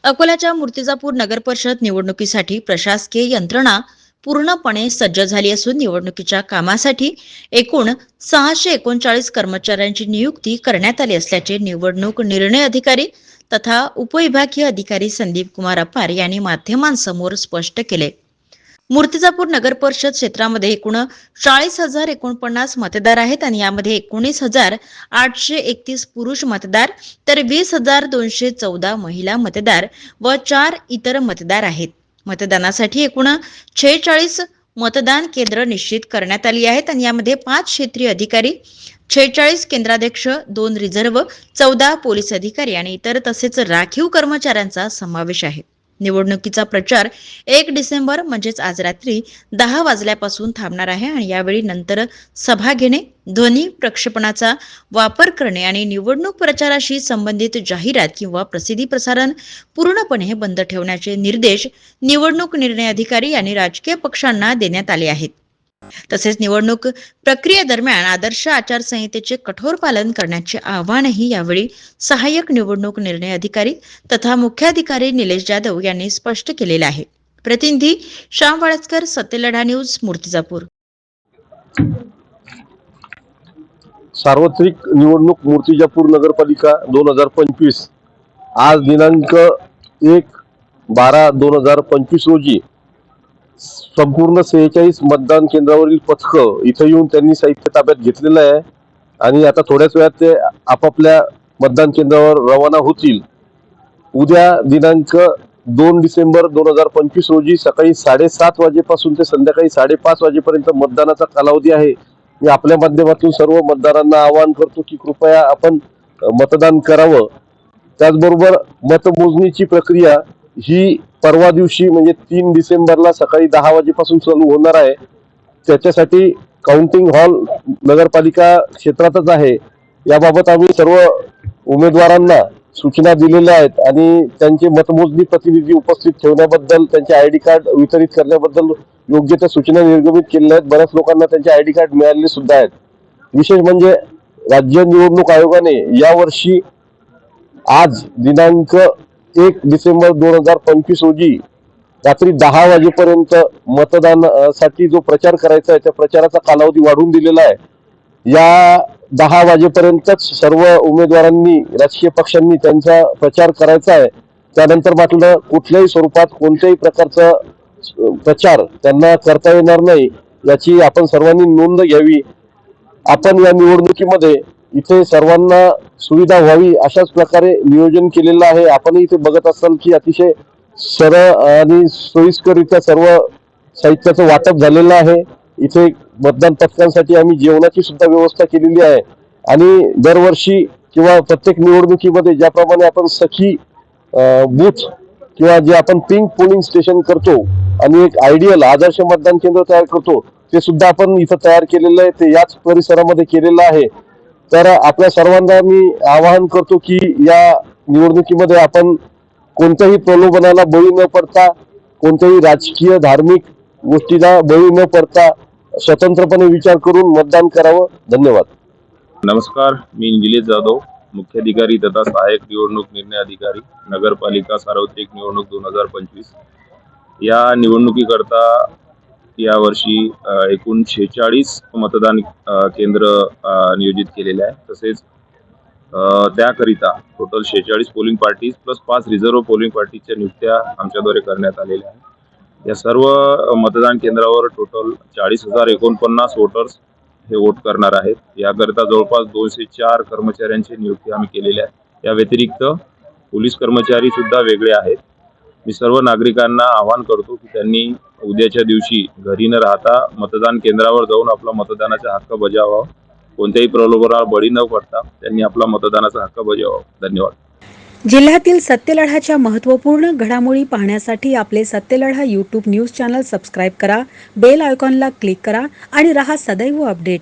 अकोल्याच्या मूर्तिजापूर नगर परिषद निवडणुकीसाठी प्रशासकीय यंत्रणा पूर्णपणे सज्ज झाली असून निवडणुकीच्या कामासाठी एकूण 639 कर्मचाऱ्यांची नियुक्ती करण्यात आली असल्याचे निवडणूक निर्णय अधिकारी तथा उपविभागीय अधिकारी संदीप कुमार अपार यांनी माध्यमांसमोर स्पष्ट केले। मूर्तिजापूर नगर परिषद क्षेत्रामध्ये एकूण 40,049 मतदार आहेत आणि यामध्ये 19,831 पुरुष मतदार तर 20,214 महिला मतदार व 4 इतर मतदार आहेत। मतदानासाठी एकूण 46 मतदान केंद्र निश्चित करण्यात आली आहेत आणि यामध्ये 5 क्षेत्रीय अधिकारी, 46 केंद्राध्यक्ष, 2 रिझर्व्ह, 14 पोलीस अधिकारी आणि इतर तसेच राखीव कर्मचाऱ्यांचा समावेश आहे। निवडणुकीचा प्रचार 1 डिसेंबर म्हणजेच आज रात्री 10 वाजल्यापासून थांबणार आहे आणि यावेळी नंतर सभा घेणे, ध्वनी प्रक्षेपणाचा वापर करणे आणि निवडणूक प्रचाराशी संबंधित जाहिरात किंवा प्रसिद्धी प्रसारण पूर्णपणे बंद ठेवण्याचे निर्देश निवडणूक निर्णय अधिकारी यांनी राजकीय पक्षांना देण्यात आले आहेत। तसेच निवडणूक प्रक्रियेदरम्यान आदर्श आचारसंहितेचे कठोर पालन करण्याचे आवाहनही यावेळी सहाय्यक निवडणूक निर्णय अधिकारी तथा मुख्याधिकारी निलेश जाधव यांनी स्पष्ट केलेले आहे। प्रतिनिधी श्याम वाळस्कर, सत्यलढा न्यूज, मूर्तिजापूर। सार्वत्रिक निवडणूक मूर्तिजापूर नगरपालिका 2025 आज दिनांक 1/12/2025 रोजी संपूर्ण 46 मतदान केंद्रावरील पथक इथे येऊन त्यांनी साहित्य ताब्यात घेतलेलं आहे आणि आता थोड्याच वेळात ते आपापल्या मतदान केंद्रावर रवाना होतील। उद्या दिनांक 2 डिसेंबर 2025 रोजी सकाळी 7:30 वाजेपासून ते संध्याकाळी 5:30 वाजेपर्यंत मतदानाचा कालावधी आहे। मी आपल्या माध्यमातून सर्व मतदारांना आवाहन करतो की कृपया आपण मतदान करावं। त्याचबरोबर मतमोजणीची प्रक्रिया ही परवा दिवशी म्हणजे 3 डिसेंबरला सकाळी 10 वाजेपासून चालू होणार आहे। त्याच्यासाठी काउंटिंग हॉल नगरपालिका क्षेत्रातच आहे। याबाबत आम्ही सर्व उमेदवारांना सूचना दिलेल्या आहेत आणि त्यांचे मतमोजणी प्रतिनिधी उपस्थित ठेवण्याबद्दल, त्यांचे आयडी कार्ड वितरित करण्याबद्दल योग्य त्या सूचना निर्गमित केलेल्या आहेत। बऱ्याच लोकांना त्यांचे आयडी कार्ड मिळालेले सुद्धा आहेत। विशेष म्हणजे राज्य निवडणूक आयोगाने यावर्षी आज दिनांक 1 डिसेंबर 2025 रोजी रात्री 10 वाजेपर्यंत मतदानासाठी जो प्रचार करायचा आहे त्या प्रचाराचा कालावधी वाढवून दिलेला आहे। या 10 वाजेपर्यंतच सर्व उमेदवारांनी, राजकीय पक्षांनी त्यांचा प्रचार करायचा आहे। त्यानंतर मात्र कुठल्याही स्वरूपात कोणत्याही प्रकारचा प्रचार त्यांना करता येणार नाही, याची आपण सर्वांनी नोंद घ्यावी। आपण या निवडणुकीमध्ये इथे सर्वांना सुविधा व्हावी अशाच प्रकारे नियोजन केलेलं आहे। आपण इथे बघत असाल की अतिशय सरळ आणि सोयीस्कररित्या सर्व साहित्याचं वाटप झालेलं आहे। इथे मतदान पथकांसाठी आम्ही जेवणाची सुद्धा व्यवस्था केलेली आहे आणि दरवर्षी किंवा प्रत्येक निवडणुकीमध्ये ज्याप्रमाणे आपण सखी बूथ किंवा जे आपण पिंक पोलिंग स्टेशन करतो आणि एक आयडियल आदर्श मतदान केंद्र तयार करतो, ते सुद्धा आपण इथं तयार केलेलं आहे। ते याच परिसरामध्ये केलेलं आहे। तर आपल्या सर्वांना मी आवाहन करतो की या निवडणुकीमध्ये आपण कोणत्याही प्रलोभनाला बळी न पडता, कोणत्याही राजकीय धार्मिक गोष्टीला बळी न पडता स्वतंत्रपणे विचार करून मतदान करावं। धन्यवाद। नमस्कार, मी निलेश जाधव, मुख्याधिकारी तथा सहाय्यक निवडणूक निर्णय अधिकारी, नगरपालिका सार्वत्रिक निवडणूक 2025। या निवडणुकीकरता यावर्षी एकूण 46 मतदान केंद्र नियोजित केलेले आहे। तसेच त्याकरिता total 46 polling parties plus 5 reserve polling पार्टीच्या नियुक्त्या आमच्याद्वारे करण्यात आलेल्या आहेत। या सर्व मतदान केंद्रावर टोटल 40,049 वोटर्स हे वोट करणार आहेत। याकरिता जवळपास 204 कर्मचाऱ्यांची नियुक्ती आम्ही केलेली आहे। या व्यतिरिक्त पोलीस कर्मचारी सुद्धा वेगळे आहेत। मी सर्व नागरिकांना आवाहन करतो की त्यांनी उद्याच्या दिवशी घरी न राहता मतदान केंद्रावर जाऊन आपला मतदानाचा हक्क बजावावा। कोणत्याही प्रलोभनाला बळी न पडता त्यांनी आपला मतदानाचा हक्क बजावावा। धन्यवाद। जिल्ह्यातील सत्यलढाच्या महत्त्वपूर्ण घडामोडी पाहण्यासाठी आपले Satyaladha YouTube news channel subscribe करा, बेल आयकॉनला क्लिक करा आणि रहा सदैव अपडेट।